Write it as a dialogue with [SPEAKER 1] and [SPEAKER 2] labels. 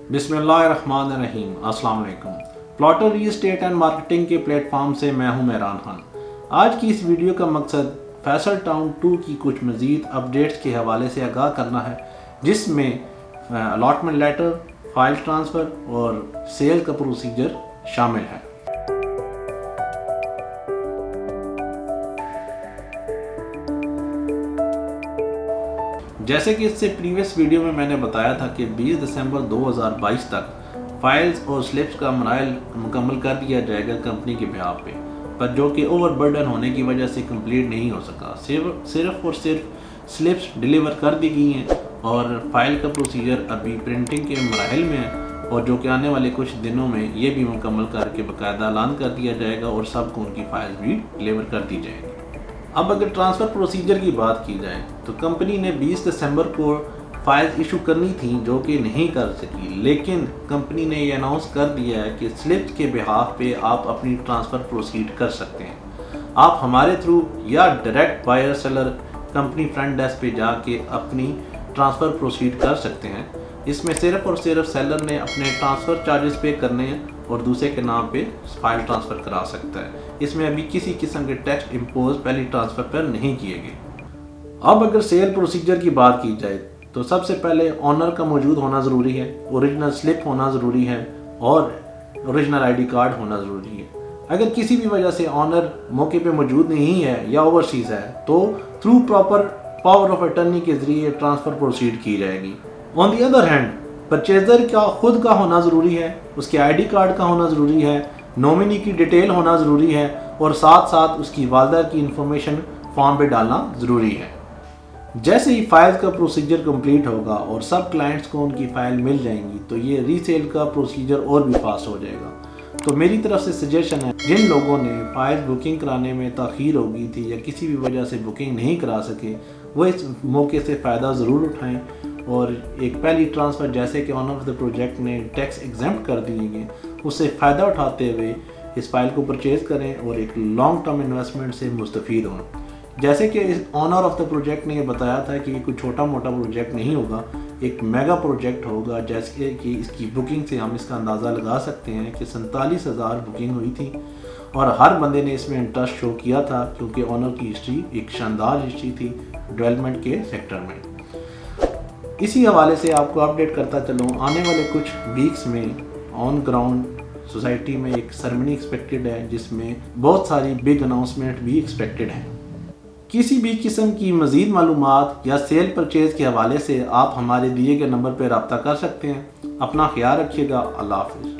[SPEAKER 1] बिस्मिल्लाहिर्रहमानिर्रहीम। अस्सलाम वालेकुम। Plotter real estate and marketing के प्लेटफॉर्म से मैं हूं मेहरान खान। आज की इस वीडियो का मकसद फैसल टाउन 2 की कुछ मज़ीद अपडेट्स के हवाले से आगाह करना है, जिसमें अलॉटमेंट लेटर, फाइल ट्रांसफ़र और सेल का प्रोसीजर शामिल है। जैसे कि इससे प्रीवियस वीडियो में मैंने बताया था कि 20 दिसंबर 2022 तक फाइल्स और स्लिप्स का मराइल मुकम्मल कर दिया जाएगा कंपनी के बिहाफ पे, पर जो कि ओवरबर्डन होने की वजह से कंप्लीट नहीं हो सका। सिर्फ और सिर्फ स्लिप्स डिलीवर कर दी गई हैं और फाइल का प्रोसीजर अभी प्रिंटिंग के मराहल में है, और जो कि आने वाले कुछ दिनों में ये भी मुकम्मल करके बाकायदा ऐलान कर दिया जाएगा और सबको उनकी फाइल्स भी डिलीवर कर दी जाएगी। अब अगर ट्रांसफ़र प्रोसीजर की बात की जाए तो कंपनी ने 20 दिसंबर को फाइल्स इशू करनी थी, जो कि नहीं कर सकी, लेकिन कंपनी ने ये अनाउंस कर दिया है कि स्लिप्स के बिहाफ पे आप अपनी ट्रांसफ़र प्रोसीड कर सकते हैं। आप हमारे थ्रू या direct buyer seller company front desk पे जाके अपनी ट्रांसफ़र प्रोसीड कर सकते हैं। इसमें सिर्फ और सिर्फ सेलर ने अपने ट्रांसफ़र चार्जेस पे करने हैं और दूसरे के नाम पे फाइल ट्रांसफ़र करा सकता है। इसमें अभी किसी किस्म के टैक्स इम्पोज पहली ट्रांसफ़र पर नहीं किए गए। अब अगर सेल प्रोसीजर की बात की जाए तो सबसे पहले ऑनर का मौजूद होना ज़रूरी है, ओरिजिनल स्लिप होना ज़रूरी है और ओरिजिनल आईडी कार्ड होना ज़रूरी है। अगर किसी भी वजह से ऑनर मौके पे मौजूद नहीं है या ओवरसीज़ है तो through proper power of attorney के ज़रिए ट्रांसफ़र प्रोसीड की जाएगी। On the other hand purchaser का खुद का होना ज़रूरी है, उसके आईडी कार्ड का होना ज़रूरी है, नॉमिनी की डिटेल होना ज़रूरी है और साथ साथ उसकी वालदा की इंफॉर्मेशन फॉर्म पे डालना ज़रूरी है। जैसे ही फाइल्स का प्रोसीजर कंप्लीट होगा और सब क्लाइंट्स को उनकी फ़ाइल मिल जाएंगी तो ये रीसेल का प्रोसीजर और भी फास्ट हो जाएगा। तो मेरी तरफ से सजेशन है, जिन लोगों ने फाइल बुकिंग कराने में ताख़ीर हो गई थी या किसी भी वजह से बुकिंग नहीं करा सके, वो इस मौके से फ़ायदा ज़रूर उठाएँ और एक पहली ट्रांसफ़र जैसे कि ऑनर ऑफ द प्रोजेक्ट ने टैक्स एग्जेम्प्ट कर दिए गए, उससे फ़ायदा उठाते हुए इस फाइल को परचेज़ करें और एक लॉन्ग टर्म इन्वेस्टमेंट से मुस्तफ़ीद हों। जैसे कि इस ऑनर ऑफ द प्रोजेक्ट ने बताया था कि ये कोई छोटा मोटा प्रोजेक्ट नहीं होगा, एक मेगा प्रोजेक्ट होगा। जैसे कि इसकी बुकिंग से हम इसका अंदाज़ा लगा सकते हैं कि 47,000 बुकिंग हुई थी और हर बंदे ने इसमें इंटरेस्ट शो किया था, क्योंकि ऑनर की हिस्ट्री एक शानदार हिस्ट्री थी डेवलपमेंट के सेक्टर में। इसी हवाले से आपको अपडेट करता चलूँ, आने वाले कुछ वीक्स में ऑन ग्राउंड सोसाइटी में एक सेरेमनी एक्सपेक्टेड है, जिसमें बहुत सारी बिग अनाउंसमेंट भी एक्सपेक्टेड हैं। किसी भी किस्म की मज़ीद मालूमात या सेल परचेज़ के हवाले से आप हमारे दिए गए नंबर पर रब्ता कर सकते हैं। अपना ख्याल रखिएगा। अल्लाह हाफ़िज़।